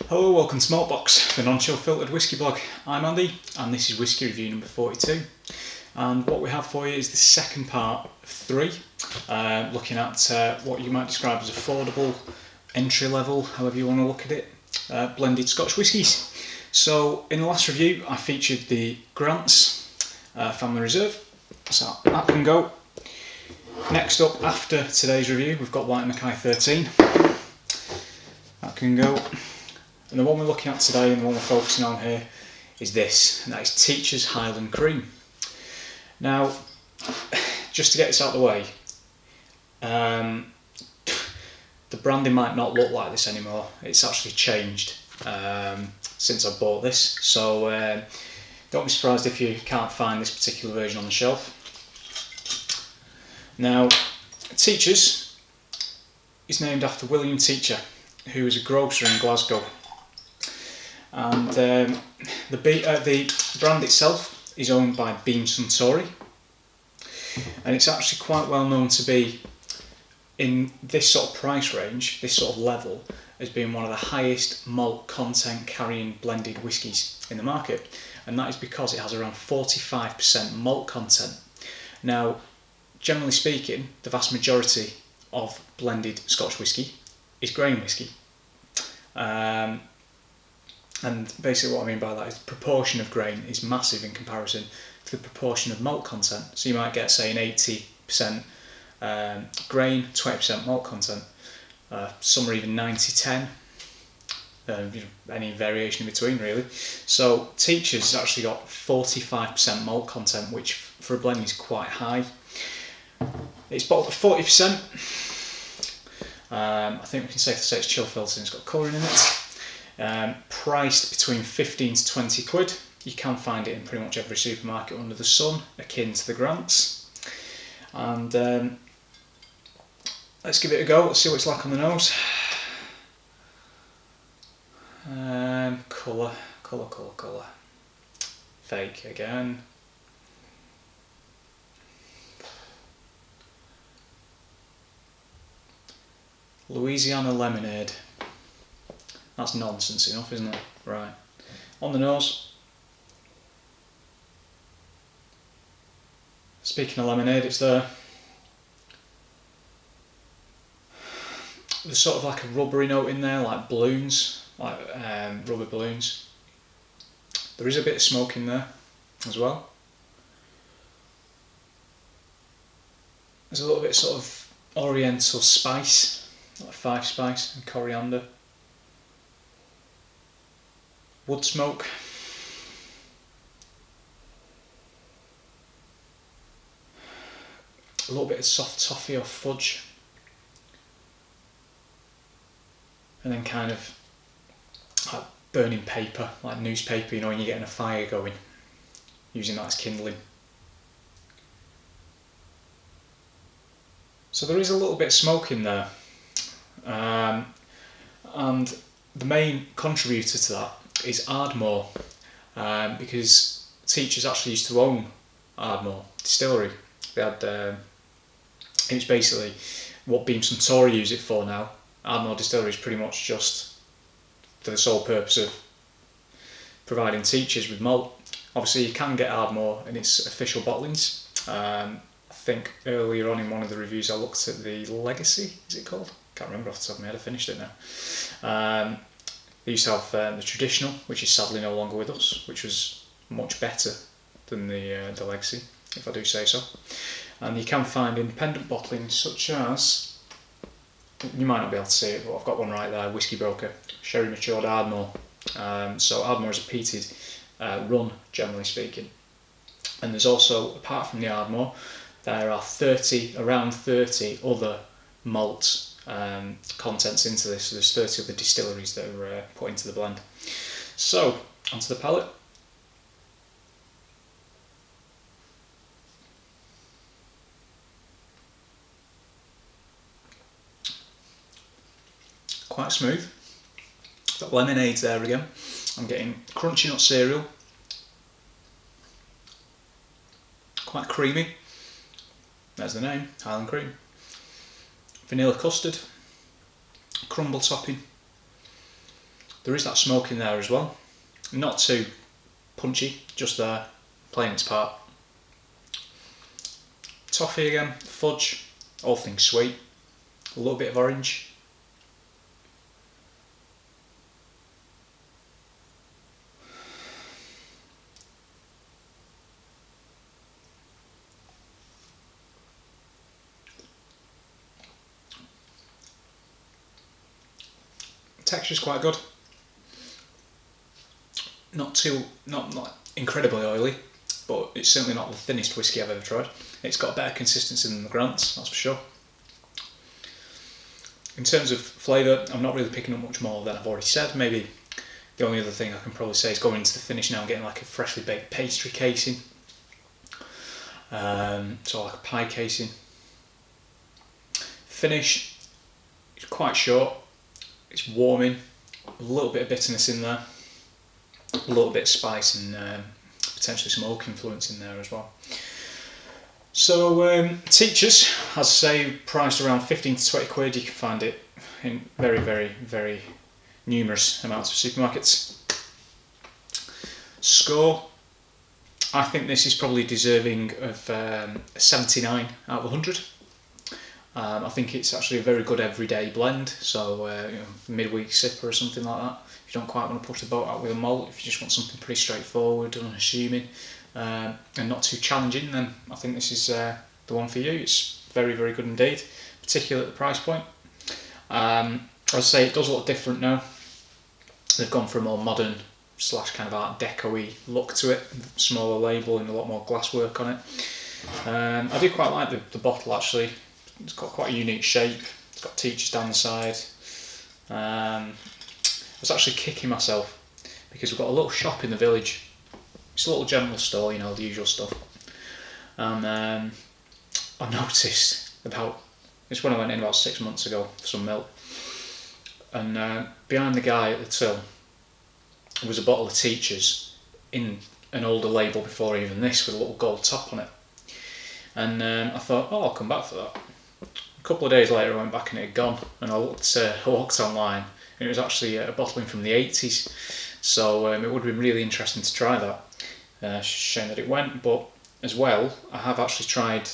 Hello, welcome to Maltbox, the non-chill filtered whisky blog. I'm Andy, and this is whisky review number 42. And what we have for you is the second part of 3, looking at what you might describe as affordable, entry level, however you want to look at it, blended Scotch whiskies. So in the last review, I featured the Grant's Family Reserve, so that can go. Next up, after today's review, we've got White Mackay 13. That can go. And the one we're looking at today and the one we're focusing on here is this, and that is Teacher's Highland Cream. Now, just to get this out of the way, the branding might not look like this anymore. It's actually changed since I bought this, so don't be surprised if you can't find this particular version on the shelf. Now, Teacher's is named after William Teacher, who was a grocer in Glasgow. And the brand itself is owned by Beam Suntory, and it's actually quite well known to be, in this sort of price range, this sort of level, as being one of the highest malt content carrying blended whiskies in the market, and that is because it has around 45% malt content. Now, generally speaking, the vast majority of blended Scotch whisky is grain whisky. And basically what I mean by that is the proportion of grain is massive in comparison to the proportion of malt content. So you might get, say, an 80% grain, 20% malt content. Some are even 90-10, any variation in between really. So Teacher's has actually got 45% malt content, which for a blend is quite high. It's bottled at 40%. I think we can safely say it's chill filtered and it's got colouring in it. Priced between 15 to 20 quid. You can find it in pretty much every supermarket under the sun, akin to the Grant's. And let's give it a go, let's see what it's like on the nose. Colour. Fake again. Louisiana lemonade. That's nonsense enough, isn't it? Right. On the nose. Speaking of lemonade, it's there. There's sort of like a rubbery note in there, like balloons, like rubber balloons. There is a bit of smoke in there as well. There's a little bit of sort of oriental spice, like five spice and coriander. Wood smoke. A little bit of soft toffee or fudge. And then kind of like burning paper, like newspaper, you know, when you're getting a fire going, using that as kindling. So there is a little bit of smoke in there. And the main contributor to that is Ardmore, because Teachers actually used to own Ardmore Distillery. They had, it was basically what Beam Suntory use it for now. Ardmore Distillery is pretty much just for the sole purpose of providing Teachers with malt. Obviously you can get Ardmore in its official bottlings. I think earlier on in one of the reviews I looked at the Legacy, is it called? Can't remember off the top of my head, I finished it now. They used to have the traditional, which is sadly no longer with us, which was much better than the Legacy, if I do say so. And you can find independent bottlings such as, you might not be able to see it, but I've got one right there, Whisky Broker, Sherry Matured Ardmore. So Ardmore is a peated run, generally speaking. And there's also, apart from the Ardmore, there are around 30 other malt contents into this. So there's 30 other distilleries that are put into the blend. So, onto the palate. Quite smooth. Got lemonade there again. I'm getting crunchy nut cereal. Quite creamy. There's the name, Highland Cream. Vanilla custard, crumble topping, there is that smoke in there as well. Not too punchy, just there, playing its part. Toffee again, fudge, all things sweet, a little bit of orange. Texture's quite good. Not incredibly oily, but it's certainly not the thinnest whiskey I've ever tried. It's got a better consistency than the Grants, that's for sure. In terms of flavour, I'm not really picking up much more than I've already said. Maybe the only other thing I can probably say is going into the finish now and getting like a freshly baked pastry casing. So like a pie casing. Finish, it's quite short, it's warming, a little bit of bitterness in there, a little bit of spice and potentially some oak influence in there as well. So Teachers, as I say, priced around 15 to 20 quid. You can find it in very, very, very numerous amounts of supermarkets. Score, I think this is probably deserving of a 79 out of 100. I think it's actually a very good everyday blend, so midweek sipper or something like that. If you don't quite want to push the boat out with a malt, if you just want something pretty straightforward, unassuming, and not too challenging, then I think this is the one for you. It's very, very good indeed, particularly at the price point. As I say, it does look different now. They've gone for a more modern / kind of art deco-y look to it, smaller label and a lot more glasswork on it. I do quite like the bottle actually. It's got quite a unique shape. It's got Teachers down the side. I was actually kicking myself because we've got a little shop in the village. It's a little general store, you know, the usual stuff. And I noticed it's when I went in about 6 months ago for some milk. And behind the guy at the till was a bottle of Teachers in an older label before even this, with a little gold top on it. And I thought, oh, I'll come back for that. A couple of days later I went back and it had gone, and I looked online and it was actually a bottling from the 80s, so it would have been really interesting to try that. Shame that it went, but as well I have actually tried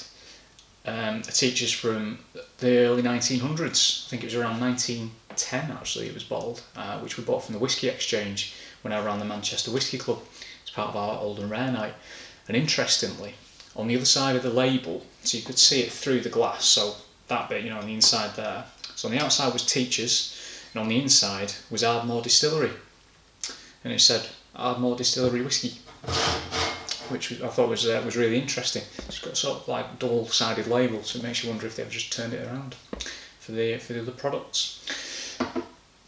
a Teachers from the early 1900s. I think it was around 1910 actually it was bottled, which we bought from the Whisky Exchange when I ran the Manchester Whisky Club. It's part of our Old and Rare night, and interestingly on the other side of the label, so you could see it through the glass, so that bit, you know, on the inside there. So on the outside was Teachers, and on the inside was Ardmore Distillery, and it said Ardmore Distillery Whisky, which I thought was really interesting. It's got sort of like double-sided label, so it makes you wonder if they've just turned it around for the other products.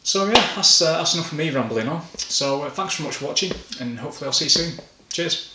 So yeah, that's enough of me rambling on. So thanks very much for watching, and hopefully I'll see you soon. Cheers.